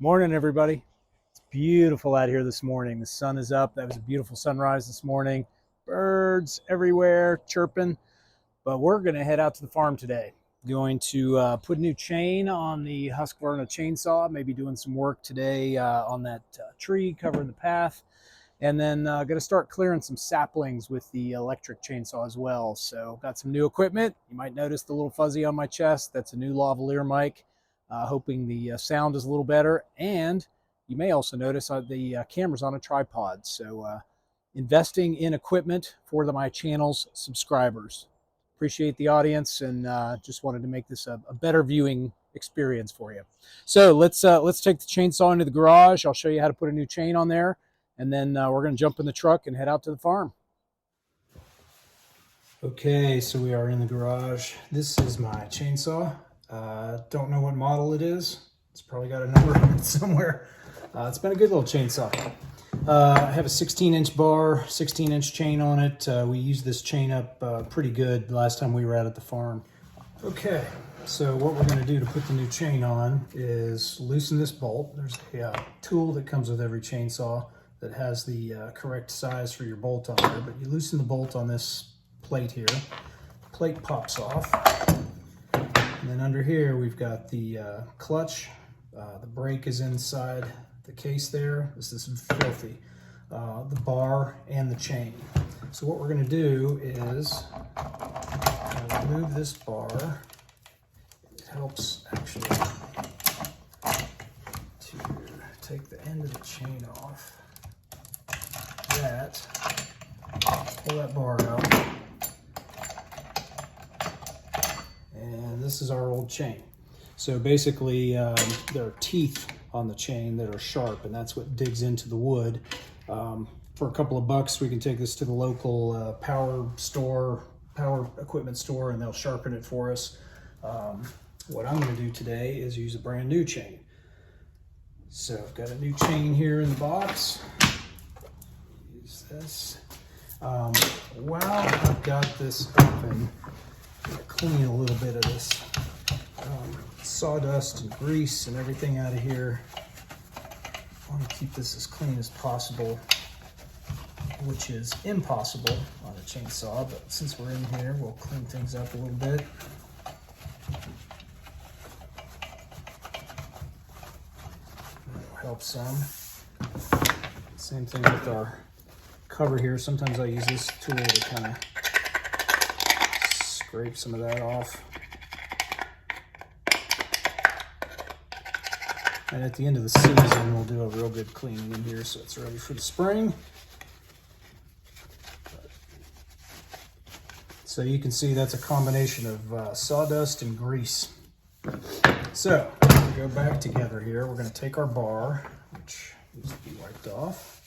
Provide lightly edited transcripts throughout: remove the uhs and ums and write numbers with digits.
Morning, everybody. It's beautiful out here this morning. The sun is up. That was a beautiful sunrise this morning. Birds everywhere chirping. But we're going to head out to the farm today. Going to put a new chain on the Husqvarna chainsaw. Maybe doing some work today on that tree covering the path. And then going to start clearing some saplings with the electric chainsaw as well. So got some new equipment. You might notice the little fuzzy on my chest. That's a new lavalier mic. Hoping the sound is a little better. And you may also notice the camera's on a tripod. So investing in equipment for my channel's subscribers. Appreciate the audience and just wanted to make this a better viewing experience for you. So let's take the chainsaw into the garage. I'll show you how to put a new chain on there. And then we're going to jump in the truck and head out to the farm. Okay, so we are in the garage. This is my chainsaw. Don't know what model it is. It's probably got a number on it somewhere. It's been a good little chainsaw. I have a 16-inch bar, 16-inch chain on it. We used this chain up pretty good the last time we were out at the farm. Okay, so what we're going to do to put the new chain on is loosen this bolt. There's a tool that comes with every chainsaw that has the correct size for your bolt on there, but you loosen the bolt on this plate here. The plate pops off. And then under here, we've got the clutch. The brake is inside the case there. This is filthy. The bar and the chain. So what we're going to do is remove this bar. It helps actually to take the end of the chain off. Pull that bar out. And this is our old chain. So basically there are teeth on the chain that are sharp, and that's what digs into the wood. For a couple of bucks, we can take this to the local power equipment store, and they'll sharpen it for us. What I'm going to do today is use a brand new chain. So I've got a new chain here in the box. Use this. While I've got this open, I'm going to clean a little bit of this sawdust and grease and everything out of here. I want to keep this as clean as possible, which is impossible on a chainsaw, but since we're in here, we'll clean things up a little bit. That'll help some. Same thing with our cover here. Sometimes I use this tool to kind of scrape some of that off. And at the end of the season, we'll do a real good cleaning in here so it's ready for the spring. So you can see that's a combination of sawdust and grease. So we go back together here. We're going to take our bar, which needs to be wiped off.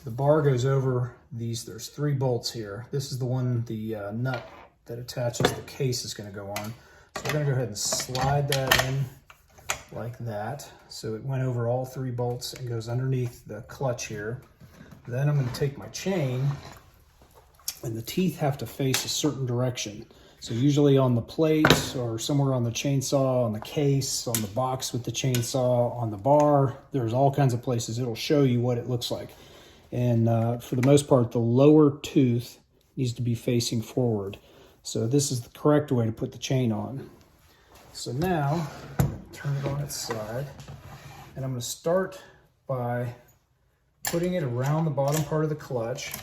The bar goes over these. There's 3 bolts here. This is the one, the nut that attaches the case is going to go on. So we're going to go ahead and slide that in like that. So it went over all 3 bolts and goes underneath the clutch here. Then I'm going to take my chain, and the teeth have to face a certain direction. So usually on the plate or somewhere on the chainsaw, on the case, on the box with the chainsaw, on the bar, there's all kinds of places it'll show you what it looks like. And for the most part, the lower tooth needs to be facing forward. So this is the correct way to put the chain on. So now, I'm going to turn it on its side, and I'm going to start by putting it around the bottom part of the clutch.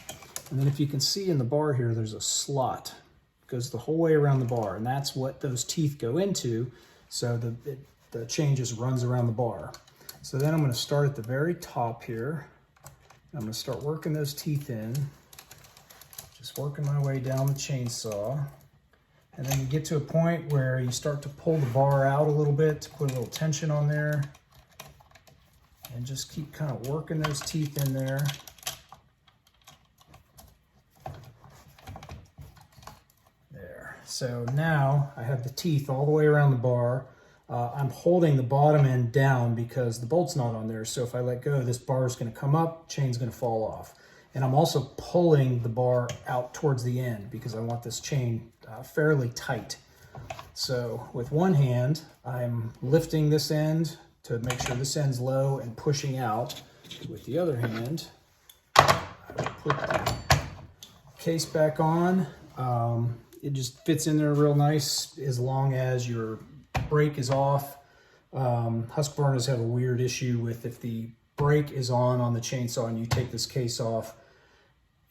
And then if you can see in the bar here, there's a slot. It goes the whole way around the bar, and that's what those teeth go into. So the chain just runs around the bar. So then I'm going to start at the very top here. I'm going to start working those teeth in. Just working my way down the chainsaw. And then you get to a point where you start to pull the bar out a little bit to put a little tension on there. And just keep kind of working those teeth in there. There. So now I have the teeth all the way around the bar. I'm holding the bottom end down because the bolt's not on there. So if I let go, this bar is going to come up, chain's going to fall off. And I'm also pulling the bar out towards the end because I want this chain fairly tight. So with one hand, I'm lifting this end to make sure this end's low and pushing out. With the other hand, I will put the case back on. It just fits in there real nice as long as your brake is off. Husqvarnas have a weird issue with if the brake is on the chainsaw and you take this case off,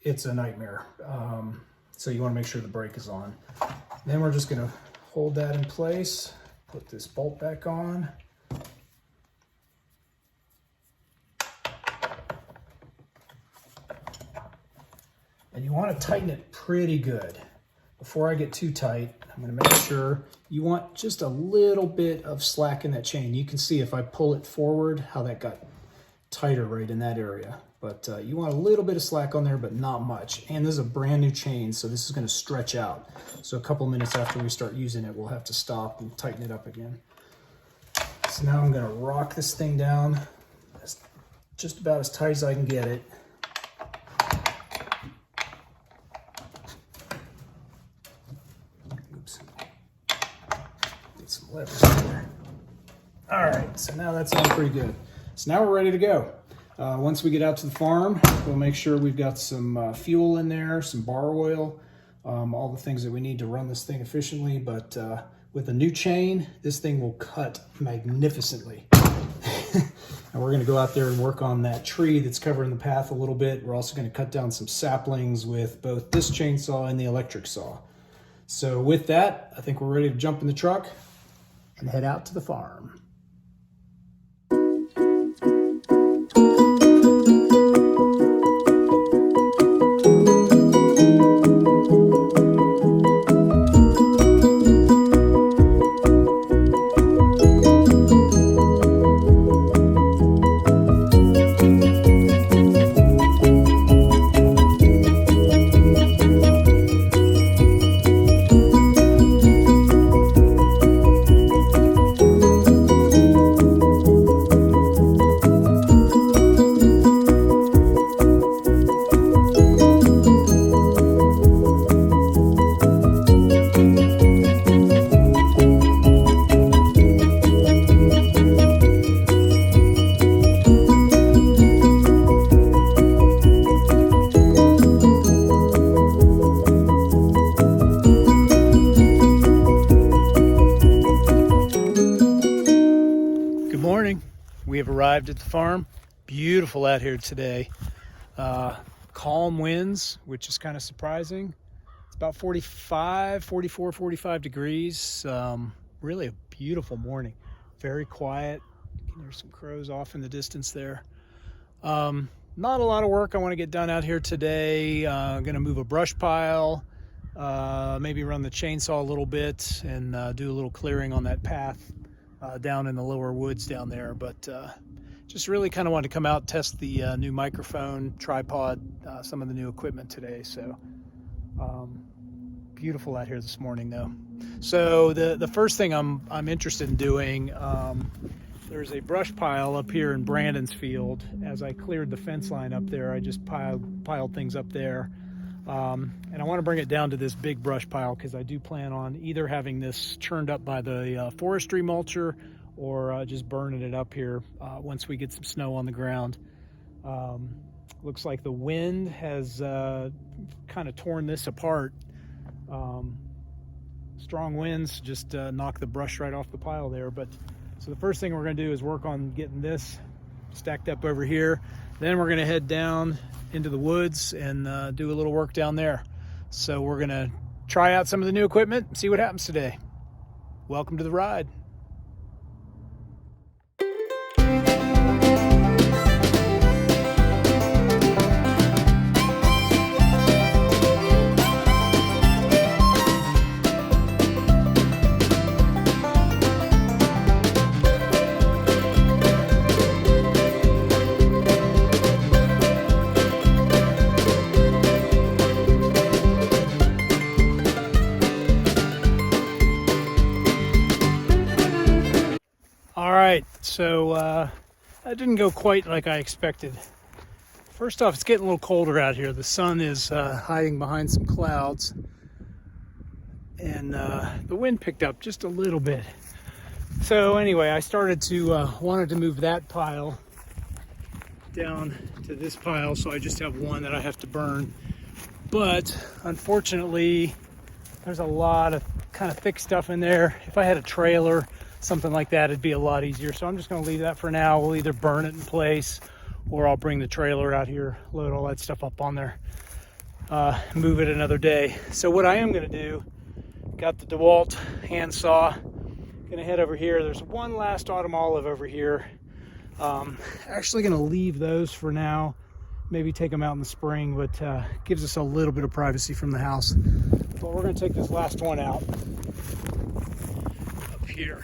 it's a nightmare. So you want to make sure the brake is on. Then we're just going to hold that in place, put this bolt back on. And you want to tighten it pretty good. Before I get too tight, I'm going to make sure you want just a little bit of slack in that chain. You can see if I pull it forward how that got tighter right in that area. But you want a little bit of slack on there, but not much. And this is a brand new chain, so this is going to stretch out. So a couple minutes after we start using it, we'll have to stop and tighten it up again. So now I'm going to rock this thing down just about as tight as I can get it. Oops. Get some levers in there. All right, so now that's all pretty good. So now we're ready to go. Once we get out to the farm, we'll make sure we've got some fuel in there, some bar oil, all the things that we need to run this thing efficiently. But with a new chain, this thing will cut magnificently. And we're going to go out there and work on that tree that's covering the path a little bit. We're also going to cut down some saplings with both this chainsaw and the electric saw. So with that, I think we're ready to jump in the truck and head out to the farm. We have arrived at the farm. Beautiful out here today. Calm winds, which is kind of surprising. It's about 45 degrees. Really a beautiful morning. Very quiet. There's some crows off in the distance there. Not a lot of work I want to get done out here today. Going to move a brush pile, maybe run the chainsaw a little bit and do a little clearing on that path down in the lower woods down there. But just really kind of wanted to come out and test the new microphone, tripod, some of the new equipment today. So beautiful out here this morning though. So the first thing I'm interested in doing, there's a brush pile up here in Brandon's field. As I cleared the fence line up there, I just piled things up there. And I want to bring it down to this big brush pile because I do plan on either having this churned up by the forestry mulcher or just burning it up here once we get some snow on the ground. Looks like the wind has kind of torn this apart. Strong winds just knocked the brush right off the pile there. But so the first thing we're going to do is work on getting this stacked up over here. Then we're going to head down into the woods and do a little work down there. So we're going to try out some of the new equipment and see what happens today. Welcome to the ride. So that didn't go quite like I expected. First off, it's getting a little colder out here. The sun is hiding behind some clouds. and the wind picked up just a little bit. So anyway, I started to wanted to move that pile down to this pile, so I just have one that I have to burn. But unfortunately, there's a lot of kind of thick stuff in there. If I had a trailer, something like that, it'd be a lot easier. So I'm just going to leave that for now. We'll either burn it in place, or I'll bring the trailer out here, load all that stuff up on there, move it another day. So what I am going to do, got the DeWalt handsaw, going to head over here. There's one last autumn olive over here. Actually going to leave those for now, maybe take them out in the spring, but gives us a little bit of privacy from the house. But we're going to take this last one out up here.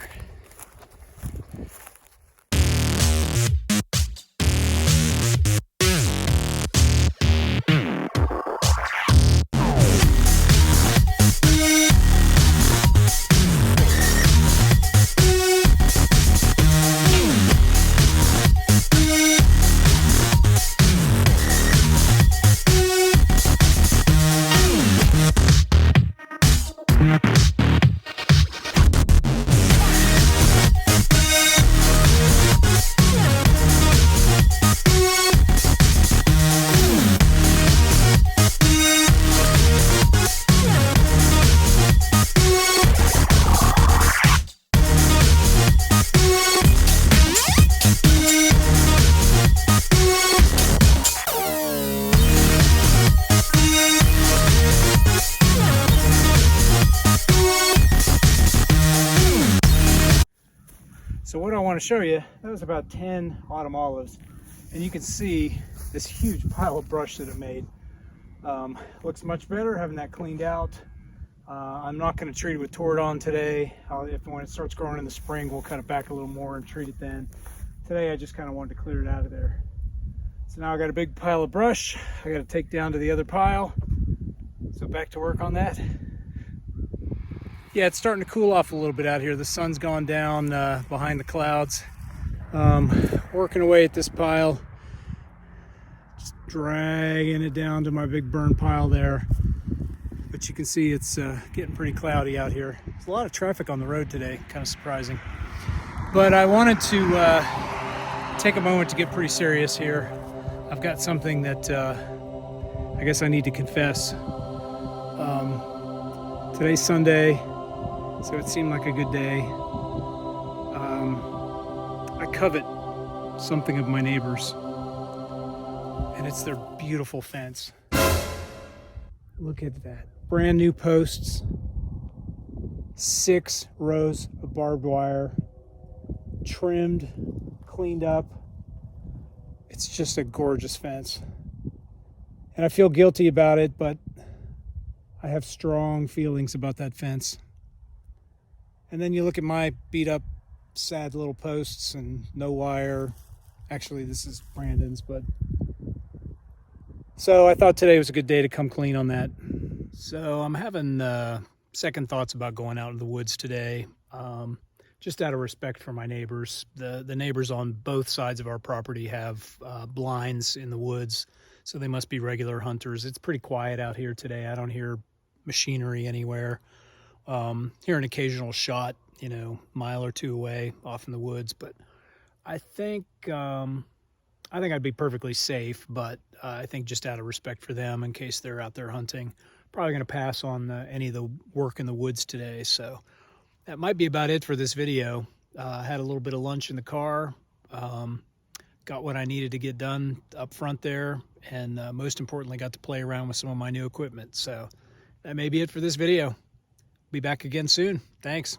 So what I want to show you, that was about 10 autumn olives, and you can see this huge pile of brush that it made. Looks much better having that cleaned out. I'm not going to treat it with Toradon today. When it starts growing in the spring, we'll cut it back a little more and treat it then. Today I just kind of wanted to clear it out of there. So now I got a big pile of brush I got to take down to the other pile. So back to work on that. Yeah, it's starting to cool off a little bit out here. The sun's gone down behind the clouds. Working away at this pile, just dragging it down to my big burn pile there. But you can see it's getting pretty cloudy out here. There's a lot of traffic on the road today, kind of surprising. But I wanted to take a moment to get pretty serious here. I've got something that I guess I need to confess. Today's Sunday, so it seemed like a good day. I covet something of my neighbors, and it's their beautiful fence. Look at that. Brand new posts, 6 rows of barbed wire, trimmed, cleaned up. It's just a gorgeous fence. And I feel guilty about it, but I have strong feelings about that fence. And then you look at my beat up, sad little posts and no wire. Actually, this is Brandon's, but so I thought today was a good day to come clean on that. So I'm having second thoughts about going out in the woods today, just out of respect for my neighbors. The neighbors on both sides of our property have blinds in the woods, so they must be regular hunters. It's pretty quiet out here today. I don't hear machinery anywhere. Hear an occasional shot, mile or two away off in the woods, but I think I'd be perfectly safe, but I think just out of respect for them, in case they're out there hunting, probably going to pass on any of the work in the woods today. So that might be about it for this video. Had a little bit of lunch in the car, got what I needed to get done up front there, and most importantly, got to play around with some of my new equipment. So that may be it for this video. Be back again soon. Thanks.